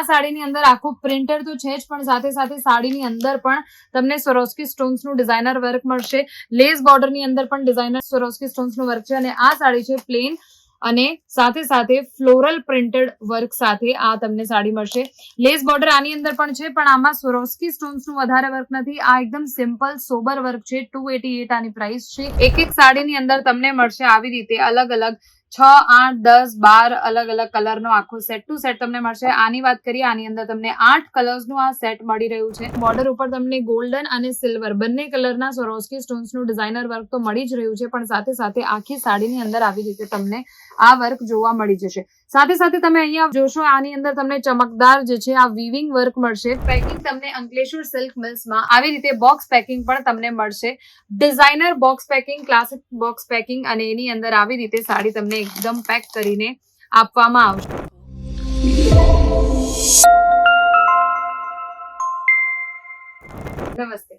સાડીની અંદર આખું પ્રિન્ટેડ તો છે જ, પણ સાથે સાથે સાડીની અંદર પણ તમને સ્વરોસ્કી સ્ટોન્સનું ડિઝાઇનર વર્ક મળશે. લેસ બોર્ડરની અંદર પણ ડિઝાઇનર સ્વરોસ્કી સ્ટોન્સનું વર્ક છે. અને આ સાડી છે પ્લેન અને સાથે સાથે ફ્લોરલ પ્રિન્ટેડ વર્ક સાથે આ તમને સાડી મળશે. લેસ બોર્ડર આની અંદર પણ છે, પણ આમાં સ્વરોસ્કી સ્ટોન્સનું વધારે વર્ક નથી. આ એકદમ સિમ્પલ સોબર વર્ક છે. 288 આની પ્રાઇસ છે. એક સાડીની અંદર તમને મળશે આવી રીતે અલગ અલગ 6, 8, 10, 12 અલગ અલગ કલરનો આખો સેટ ટુ સેટ તમને મળશે. આની વાત કરીએ, આની અંદર તમને 8 કલર્સનું આ સેટ મળી રહ્યું છે. બોર્ડર ઉપર તમને ગોલ્ડન અને સિલ્વર બંને કલરના સ્વરોસ્કી સ્ટોન્સનું ડિઝાઇનર વર્ક તો મળી જ રહ્યું છે, પણ સાથે સાથે આખી સાડીની અંદર આવી રીતે તમને આ વર્ક જોવા મળી જશે. સાથે સાથે તમે અહીંયા જોશો, આની અંદર તમને ચમકદાર જે છે આ વીવિંગ વર્ક મળશે. પેકિંગ તમને અંકલેશ્વર સિલ્ક મિલ્સમાં આવી રીતે બોક્સ પેકિંગ પણ તમને મળશે. Designer box packing, classic box packing, અને એની અંદર આવી રીતે સાડી તમને એકદમ પેક કરીને આપવામાં આવશે. નમસ્તે.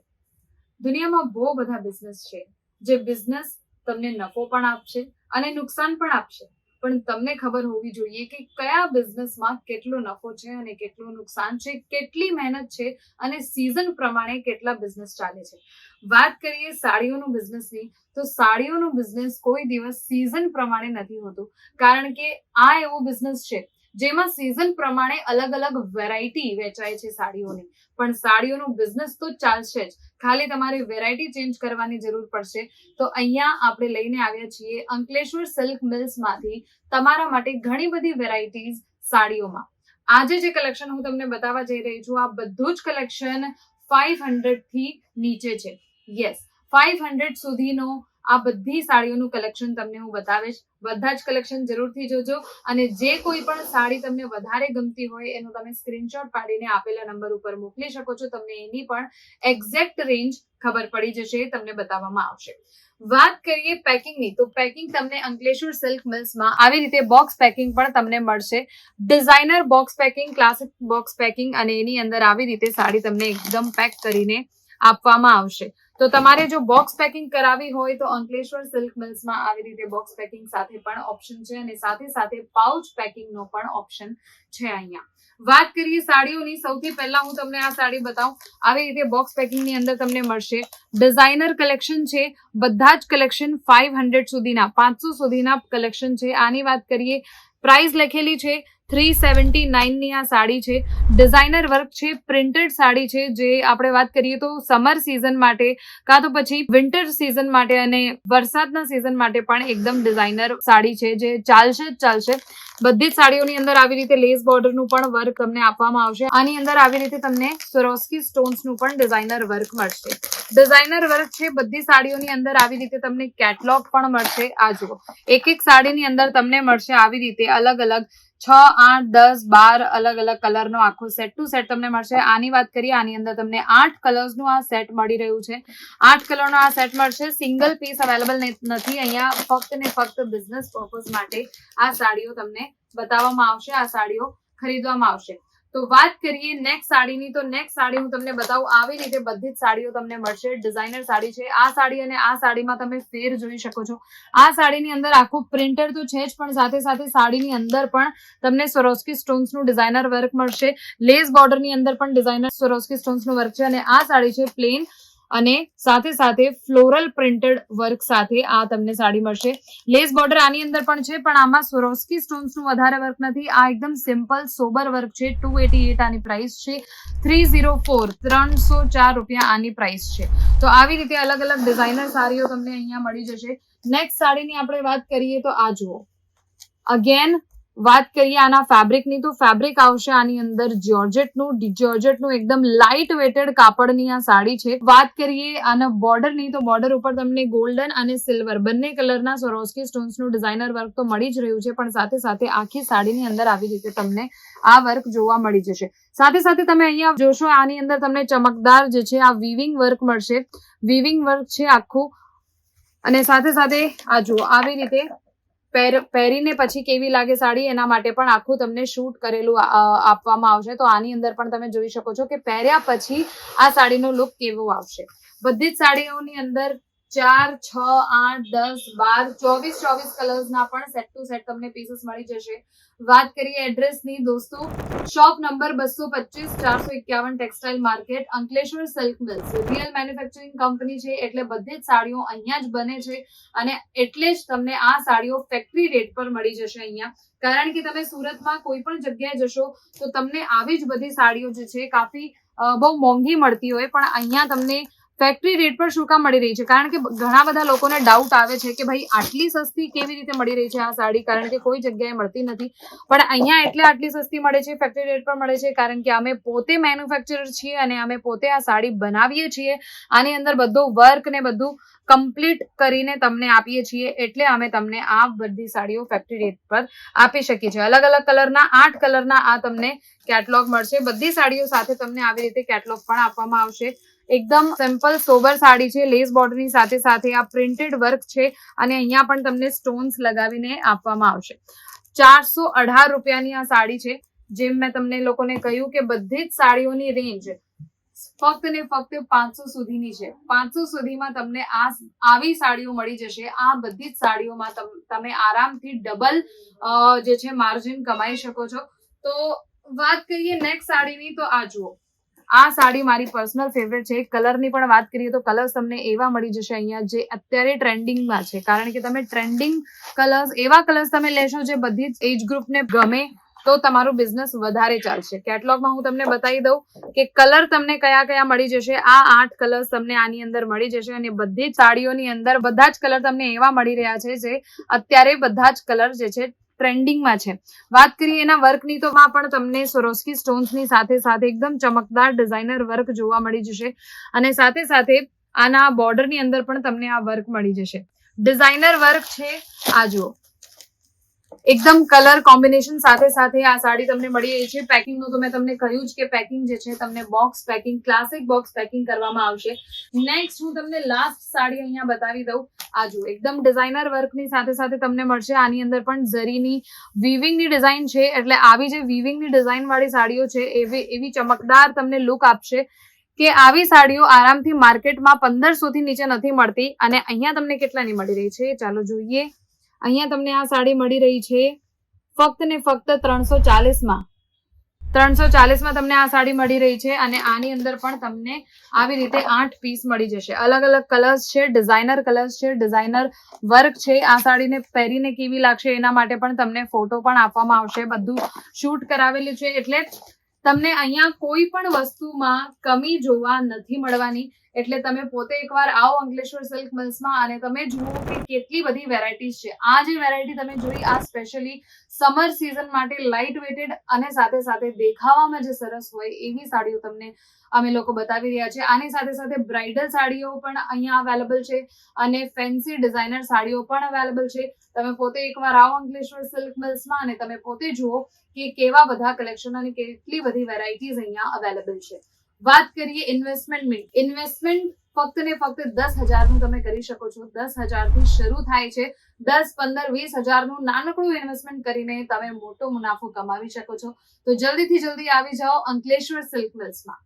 દુનિયામાં બહુ બધા બિઝનેસ છે, જે બિઝનેસ તમને નફો પણ આપશે અને નુકસાન પણ આપશે, પણ તમને ખબર હોવી જોઈએ કે કયા બિઝનેસમાં કેટલો નફો છે અને કેટલું નુકસાન છે, કેટલી મહેનત છે અને સીઝન પ્રમાણે કેટલા બિઝનેસ ચાલે છે. વાત કરીએ સાડીઓનું બિઝનેસની, તો સાડીઓનું બિઝનેસ કોઈ દિવસ સીઝન પ્રમાણે નથી હોતું, કારણ કે આ એવો બિઝનેસ છે જેમાં સીઝન પ્રમાણે અલગ અલગ વેરાયટી વેચાય છે સાડીઓની. પણ સાડીઓનું બિઝનેસ તો ચાલશે જ, ખાલી તમારે વેરાયટી ચેન્જ કરવાની જરૂર પડશે. તો અહીંયા આપણે લઈને આવ્યા છીએ અંકલેશ્વર સિલ્ક મિલ્સમાંથી તમારા માટે ઘણી બધી વેરાયટીઝ સાડીઓમાં. આજે જે કલેક્શન હું તમને બતાવવા જઈ રહી છું, આ બધું જ કલેક્શન 500 થી નીચે છે. યસ, 500 સુધીનો આ બધી સાડીઓનું કલેક્શન તમને હું બતાવીશ. બધા જ કલેક્શન જરૂરથી જોજો, અને જે કોઈ પણ સાડી તમને વધારે ગમતી હોય એનો તમે સ્ક્રીનશોટ પાડીને આપેલા નંબર ઉપર મોકલી શકો છો. તમને એની પણ એક્ઝેક્ટ રેન્જ ખબર પડી જશે, તમને બતાવવામાં આવશે. વાત કરીએ પેકિંગની, તો પેકિંગ તમને અંકલેશ્વર સિલ્ક મિલ્સમાં આવી રીતે બોક્સ પેકિંગ પણ તમને મળશે. Designer box packing, classic box packing, અને એની અંદર આવી રીતે સાડી તમને એકદમ પેક કરીને આપવામાં આવશે. તો તમારે જો બોક્સ પેકિંગ કરાવી હોય તો અંકલેશ્વર સિલ્ક મિલ્સમાં આવી રીતે બોક્સ પેકિંગ સાથે પણ ઓપ્શન છે, અને સાથે સાથે પાઉચ પેકિંગનો પણ ઓપ્શન છે. અહીંયા વાત કરીએ સાડીઓની, સૌથી પહેલા હું તમને આ સાડી બતાવું. આવી રીતે બોક્સ પેકિંગની અંદર તમને મળશે. ડિઝાઇનર કલેક્શન છે, બધા જ કલેક્શન 500 સુધીના, 500 સુધીના કલેક્શન છે. આની વાત કરીએ, પ્રાઇસ લખેલી છે 379 ની આ સાડી છે. ડિઝાઇનર વર્ક છે, પ્રિન્ટેડ સાડી છે, જે આપણે વાત કરીએ તો સમર સિઝન માટે કાં તો પછી વિન્ટર સિઝન માટે અને વરસાદના સિઝન માટે પણ એકદમ ડિઝાઇનર સાડી છે, જે ચાલશે જ ચાલશે. બધી જ સાડીઓની અંદર આવી રીતે લેસ બોર્ડરનું પણ વર્ક તમને આપવામાં આવશે. આની અંદર આવી રીતે તમને સ્વરોસ્કી સ્ટોન્સનું પણ ડિઝાઇનર વર્ક મળશે. ડિઝાઇનર વર્ક છે બધી સાડીઓની અંદર. આવી રીતે તમને કેટલોગ પણ મળશે. આ જુઓ, એક સાડીની અંદર તમને મળશે આવી રીતે અલગ અલગ 6, 8, 10, 12 અલગ અલગ કલરનો આખો સેટ ટુ સેટ તમને મળશે. આની વાત કરીએ, આની અંદર તમને 8 કલર્સનું આ સેટ મળી રહ્યું છે. 8 કલરનો આ સેટ મળશે. સિંગલ પીસ અવેલેબલ નથી અહીંયા. ફક્ત ને ફક્ત બિઝનેસ પર્પઝ માટે આ સાડીઓ તમને બતાવવામાં આવશે, આ સાડીઓ ખરીદવામાં આવશે. તો વાત કરીએ નેક્સ્ટ સાડીની, તો નેક્સ્ટ સાડી હું તમને બતાવું. આવી રીતે બધી જ સાડીઓ તમને મળશે. ડિઝાઇનર સાડી છે. આ સાડી અને આ સાડીમાં તમે ફેર જોઈ શકો છો. આ સાડીની અંદર આખું પ્રિન્ટેડ તો છે જ, પણ સાથે સાથે સાડીની અંદર પણ તમને સ્વરોસ્કી સ્ટોન્સનું ડિઝાઇનર વર્ક મળશે. લેસ બોર્ડરની અંદર પણ ડિઝાઇનર સ્વરોસ્કી સ્ટોન્સનું વર્ક છે. અને આ સાડી છે પ્લેન અને સાથે સાથે ફ્લોરલ પ્રિન્ટેડ વર્ક સાથે આ તમને સાડી મળશે. લેસ બોર્ડર આની અંદર પણ છે, પણ આમાં સ્વરોસ્કી સ્ટોન્સનું વધારે વર્ક નથી. આ એકદમ સિમ્પલ સોબર વર્ક છે. 288 આની પ્રાઇસ છે. 304 304 રૂપિયા આની પ્રાઇસ છે. તો આવી રીતે અલગ અલગ ડિઝાઇનર સાડીઓ તમને અહીંયા મળી જશે. નેક્સ્ટ સાડીની આપણે વાત કરીએ તો આ જુઓ. અગેન વાત કરીએ આના ફેબ્રિકની, તો ફેબ્રિક આવશે આની અંદર જોર્જેટનું એકદમ લાઇટ વેટેડ કાપડની આ સાડી છે. વાત કરીએ આના બોર્ડરની, તો બોર્ડર ઉપર તમને ગોલ્ડન અને સિલ્વર બંને કલરના સ્વરોસ્કી સ્ટોન્સનું ડિઝાઇનર વર્ક તો મળી જ રહ્યું છે, પણ સાથે સાથે આખી સાડીની અંદર આવી રીતે તમને આ વર્ક જોવા મળી જશે. સાથે સાથે તમે અહીંયા જોશો, આની અંદર તમને ચમકદાર જે છે આ વીવિંગ વર્ક મળશે. વીવિંગ વર્ક છે આખું, અને સાથે સાથે આ જુઓ આવી રીતે પહેરીને પછી કેવી લાગે સાડી એના માટે પણ આખું તમને શૂટ કરેલું આપવામાં આવશે. તો આની અંદર પણ તમે જોઈ શકો છો કે પહેર્યા પછી આ સાડીનો લુક કેવો આવશે. બધી જ સાડીઓની અંદર 4, 6, 8, 10, 12, 24 કલર્સના પણ સેટ ટુ સેટ તમને પીસીસ મળી જશે. વાત કરીએ એડ્રેસની દોસ્તો, shop number 225, 451 textile market, Ankleshwar silk mills. Real manufacturing company છે, એટલે બધી જ સાડીઓ અહીંયા જ બને છે અને એટલે જ તમને આ સાડીઓ ફેક્ટરી રેટ પર મળી જશે અહીંયા. કારણ કે તમે સુરતમાં કોઈ પણ જગ્યાએ જશો તો તમને આવી જ બધી સાડીઓ જે છે કાફી બહુ મોંઘી મળતી હોય, પણ અહીંયા તમને ફેક્ટરી રેટ પર શું કામ મળી રહી છે? કારણ કે ઘણા બધા લોકોને ડાઉટ આવે છે કે ભાઈ આટલી સસ્તી કેવી રીતે મળી રહી છે આ સાડી, કારણ કે કોઈ જગ્યાએ મળતી નથી. પણ અહીંયા એટલે આટલી સસ્તી મળે છે, ફેક્ટરી રેટ પર મળે છે, કારણ કે અમે પોતે મેન્યુફેક્ચરર છીએ અને અમે પોતે આ સાડી બનાવીએ છીએ. આની અંદર બધું વર્ક ને બધું કમ્પ્લીટ કરીને તમને આપીએ છીએ, એટલે અમે તમને આ બધી સાડીઓ ફેક્ટરી રેટ પર આપી શકીએ છીએ. અલગ અલગ કલરના 8 કલરના આ તમને કેટલોગ મળશે. બધી સાડીઓ સાથે તમને આવી રીતે કેટલોગ પણ આપવામાં આવશે. એકદમ સિમ્પલ સોબર સાડી છે, લેસ બોર્ડરની સાથે સાથે આ પ્રિન્ટેડ વર્ક છે અને અહીંયા પણ તમને સ્ટોન્સ લગાવીને આપવામાં આવશે. 418 રૂપિયાની આ સાડી છે. જેમ મેં તમને લોકોને કહ્યું કે બધી જ સાડીઓની રેન્જ ફક્ત ને ફક્ત 500 સુધીની છે. 500 સુધીમાં તમને આવી સાડીઓ મળી જશે. આ બધી જ સાડીઓમાં તમે આરામથી ડબલ જે છે માર્જિન કમાઈ શકો છો. તો વાત કરીએ નેક્સ્ટ સાડીની, તો આ જુઓ, આ સાડી મારી પર્સનલ ફેવરેટ છે. કલરની પણ વાત કરીએ તો કલર્સ તમને એવા મળી જશે અહીંયા જે અત્યારે ટ્રેન્ડિંગમાં છે, કારણ કે તમે ટ્રેન્ડિંગ કલર્સ, એવા કલર્સ તમે લેશો જે બધી જ એજ ગ્રુપને ગમે તો તમારું બિઝનેસ વધારે ચાલશે. કેટલોગમાં હું તમને બતાવી દઉં કે કલર તમને કયા કયા મળી જશે. આ 8 કલર્સ તમને આની અંદર મળી જશે અને બધી જ સાડીઓની અંદર બધા જ કલર તમને એવા મળી રહ્યા છે જે અત્યારે બધા જ કલર જે છે ટ્રેન્ડિંગમાં છે. વાત કરીએ એના વર્કની, તો માં પણ તમને સ્વરોસ્કી સ્ટોન્સની સાથે સાથે એકદમ ચમકદાર ડિઝાઇનર વર્ક જોવા મળી જશે અને સાથે સાથે આના બોર્ડરની અંદર પણ તમને આ વર્ક મળી જશે. ડિઝાઇનર વર્ક છે. આ જુઓ, એકદમ કલર કોમ્બિનેશન સાથે સાથે આ સાડી તમને મળી રહી છે. પેકિંગનું તો મેં તમને કહ્યું જ કે પેકિંગ જે છે તમને box packing, classic box packing કરવામાં આવશે. નેક્સ્ટ હું તમને લાસ્ટ સાડી અહીંયા બતાવી દઉં. આ જુઓ, એકદમ ડિઝાઇનર વર્કની સાથે સાથે તમને મળશે. આની અંદર પણ જરીની વીવિંગની ડિઝાઇન છે, એટલે આવી જે વીવિંગની ડિઝાઇન વાળી સાડીઓ છે એવી ચમકદાર તમને લુક આપશે કે આવી સાડીઓ આરામથી માર્કેટમાં 1500 થી નીચે નથી મળતી. અને અહીંયા તમને કેટલાની મળી રહી છે ચાલો જોઈએ. અહીંયા તમને આ સાડી મળી રહી છે ફક્ત ને ફક્ત 340માં. 340માં તમને આ સાડી મળી રહી છે અને આની અંદર પણ તમને આવી રીતે 8 પીસ મળી જશે. અલગ અલગ કલર્સ છે, ડિઝાઇનર કલર્સ છે, ડિઝાઇનર વર્ક છે. આ સાડીને પહેરીને કેવી લાગશે એના માટે પણ તમને ફોટો પણ આપવામાં આવશે. બધું શૂટ કરાવેલું છે, એટલે તમને અહીંયા કોઈ પણ વસ્તુમાં કમી જોવા નથી મળવાની. એટલે તમે પોતે એકવાર આવો અંકલેશ્વર સિલ્ક મિલ્સમાં અને તમે જુઓ કે કેટલી બધી વેરાયટીઝ છે. આ જે વેરાયટી તમે જોઈ આ સ્પેશિયલી સમર સિઝન માટે લાઇટ વેટેડ અને સાથે સાથે દેખાવામાં જે સરસ હોય એવી સાડીઓ તમને અમે લોકો બતાવી રહ્યા છે. આની સાથે સાથે બ્રાઇડલ સાડીઓ પણ અહીંયા અવેલેબલ છે અને ફેન્સી ડિઝાઇનર સાડીઓ પણ અવેલેબલ છે. તમે પોતે એકવાર આવો અંકલેશ્વર સિલ્ક મિલ્સમાં અને તમે પોતે જુઓ કે કેવા બધા કલેક્શન અને કેટલી બધી વેરાયટીઝ અહીંયા અવેલેબલ છે. વાત કરીએ ઇન્વેસ્ટમેન્ટ. ઇન્વેસ્ટમેન્ટ ફક્ત ને ફક્ત 10,000નું તમે કરી શકો છો. 10,000 થી શરૂ થાય છે. 10, 15, 20,000નું નાનકડું ઇન્વેસ્ટમેન્ટ કરીને તમે મોટો મુનાફો કમાવી શકો છો. તો જલ્દીથી જલ્દી આવી જાઓ અંકલેશ્વર સિલ્ક મિલ્સમાં.